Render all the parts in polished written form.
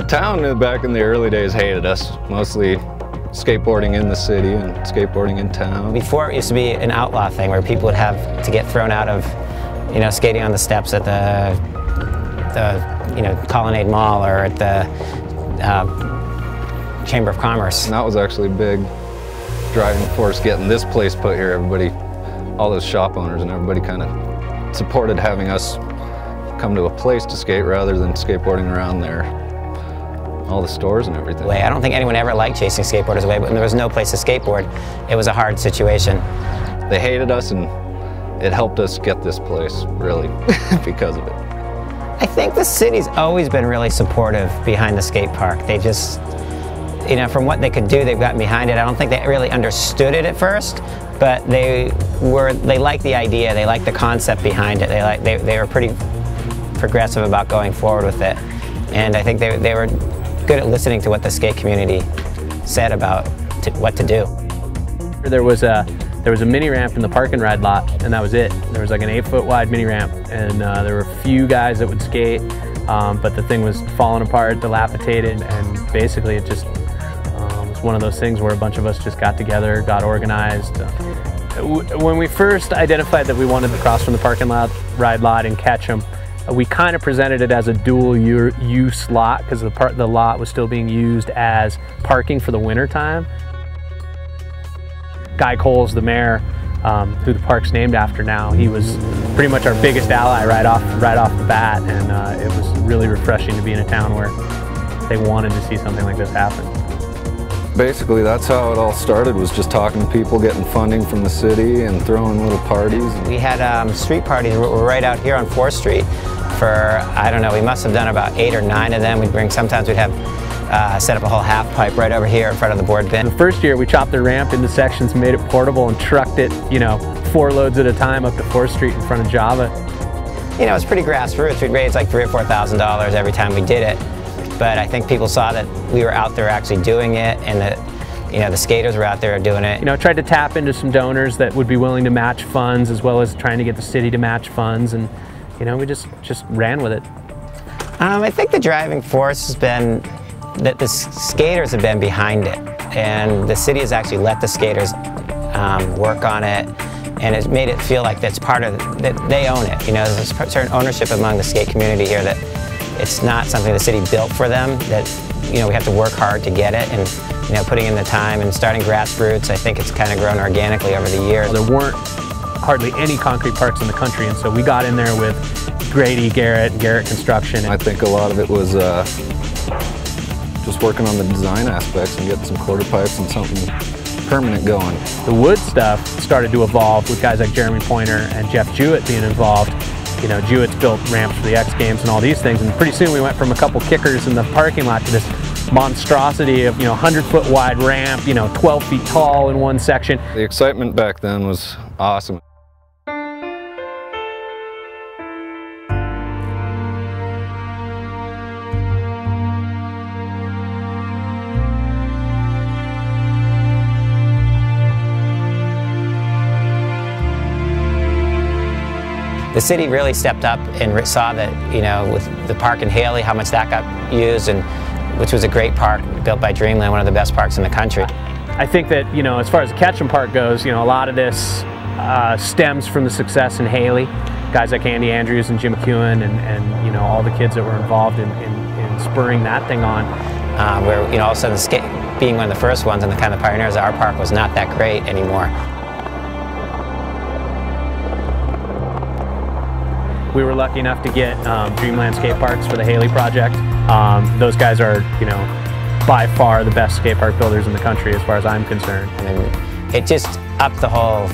The town back in the early days hated us, mostly skateboarding in the city and skateboarding in town. Before it used to be an outlaw thing where people would have to get thrown out of, skating on the steps at the Colonnade Mall or at the Chamber of Commerce. And that was actually a big driving force getting this place put here. Everybody, all those shop owners and everybody kind of supported having us come to a place to skate rather than skateboarding around there. All the stores and everything. I don't think anyone ever liked chasing skateboarders away, but when there was no place to skateboard, it was a hard situation. They hated us, and it helped us get this place, really, because of it. I think the city's always been really supportive behind the skate park. They just, from what they could do, they've gotten behind it. I don't think they really understood it at first, but they liked the idea, they liked the concept behind it. They were pretty progressive about going forward with it. And I think they were good at listening to what the skate community said about what to do. There was a mini ramp in the park and ride lot, and that was it. There was like an 8-foot wide mini ramp, and there were a few guys that would skate, but the thing was falling apart, dilapidated, and basically it just was one of those things where a bunch of us just got together, got organized. When we first identified that we wanted to cross from the park and ride lot and catch them, we kind of presented it as a dual use lot because the lot was still being used as parking for the winter time. Guy Coles, the mayor, who the park's named after now, he was pretty much our biggest ally right off the bat, and it was really refreshing to be in a town where they wanted to see something like this happen. Basically, that's how it all started, was just talking to people, getting funding from the city, and throwing little parties. We had street parties right out here on 4th Street for, I don't know, we must have done about 8 or 9 of them. Sometimes we'd have set up a whole half pipe right over here in front of the board bin. The first year we chopped the ramp into sections, made it portable, and trucked it, 4 loads at a time up to 4th Street in front of Java. It was pretty grassroots. We'd raise like $3,000 or $4,000 every time we did it. But I think people saw that we were out there actually doing it, and that the skaters were out there doing it. Tried to tap into some donors that would be willing to match funds, as well as trying to get the city to match funds, and we just ran with it. I think the driving force has been that the skaters have been behind it, and the city has actually let the skaters work on it, and it's made it feel like that's part of that they own it. There's a certain ownership among the skate community here that it's not something the city built for them, that we have to work hard to get it, and putting in the time and starting grassroots. I think it's kind of grown organically over the years. There weren't hardly any concrete parks in the country, and so we got in there with Grady, Garrett Construction. I think a lot of it was just working on the design aspects and getting some quarter pipes and something permanent going. The wood stuff started to evolve with guys like Jeremy Pointer and Jeff Jewett being involved. Jewett's built ramps for the X Games and all these things, and pretty soon we went from a couple kickers in the parking lot to this monstrosity of 100-foot wide ramp, 12 feet tall in one section. The excitement back then was awesome. The city really stepped up and saw that, with the park in Haley, how much that got used, and which was a great park built by Dreamland, one of the best parks in the country. I think that, as far as the Ketchum Park goes, a lot of this stems from the success in Haley. Guys like Andy Andrews and Jim McEwen and all the kids that were involved in spurring that thing on. Where, all of a sudden, being one of the first ones and the kind of pioneers, our park was not that great anymore. We were lucky enough to get Dreamland skate parks for the Haley project. Those guys are, by far the best skate park builders in the country as far as I'm concerned. I mean, it just upped the whole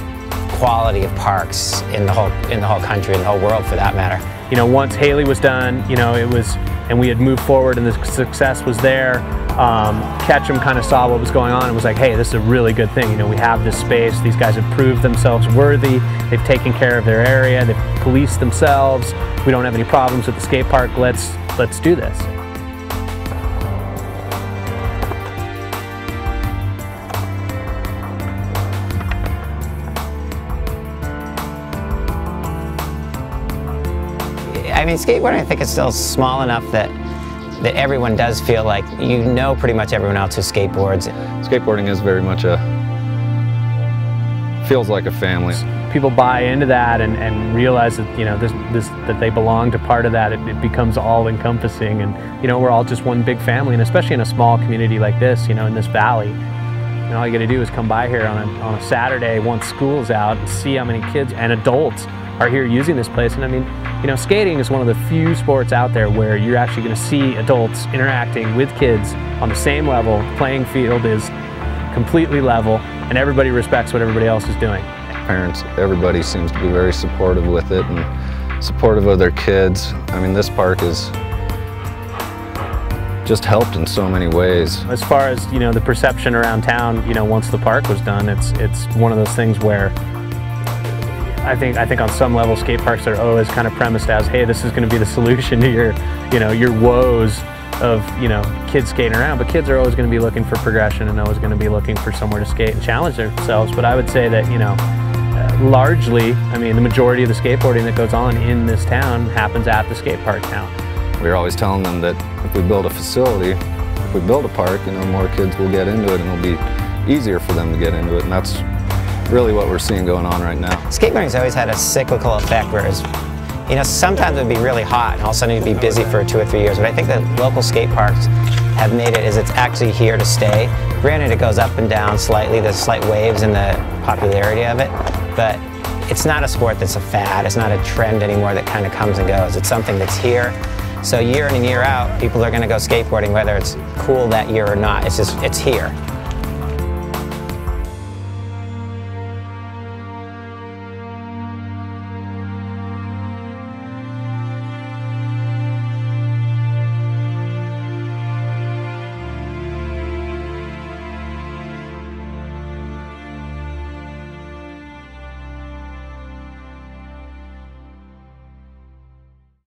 quality of parks in the whole country, and the whole world for that matter. Once Haley was done, and we had moved forward and the success was there, Ketchum kind of saw what was going on and was like, hey, this is a really good thing. We have this space, these guys have proved themselves worthy, they've taken care of their area, they've policed themselves, we don't have any problems with the skate park, let's do this. I mean, skateboarding, I think, is still small enough that that everyone does feel like you know pretty much everyone else who skateboards. Skateboarding is very much feels like a family. People buy into that and realize that, you know, that they belong to part of that. It becomes all encompassing, and you know, we're all just one big family. And especially in a small community like this, you know, in this valley, you know, all you got to do is come by here on a Saturday once school's out and see how many kids and adults are here using this place. And I mean, you know, skating is one of the few sports out there where you're actually going to see adults interacting with kids on the same level. The playing field is completely level, and everybody respects what everybody else is doing. Parents, everybody seems to be very supportive with it and supportive of their kids. I mean, this park is just helped in so many ways. As far as, you know, the perception around town, you know, once the park was done, it's one of those things where I think on some level skate parks are always kind of premised as, hey, this is going to be the solution to your, you know, your woes of, you know, kids skating around. But kids are always going to be looking for progression and always going to be looking for somewhere to skate and challenge themselves. But I would say that, you know, largely, I mean, the majority of the skateboarding that goes on in this town happens at the skate park now. We're always telling them that if we build a facility, if we build a park, you know, more kids will get into it and it'll be easier for them to get into it. And that's really what we're seeing going on right now. Skateboarding's always had a cyclical effect, whereas, you know, sometimes it would be really hot and all of a sudden you'd be busy for 2 or 3 years. But I think that local skate parks have made it as it's actually here to stay. Granted, it goes up and down slightly. There's slight waves in the popularity of it, but it's not a sport that's a fad. It's not a trend anymore that kind of comes and goes. It's something that's here. So year in and year out, people are going to go skateboarding whether it's cool that year or not. It's just, it's here.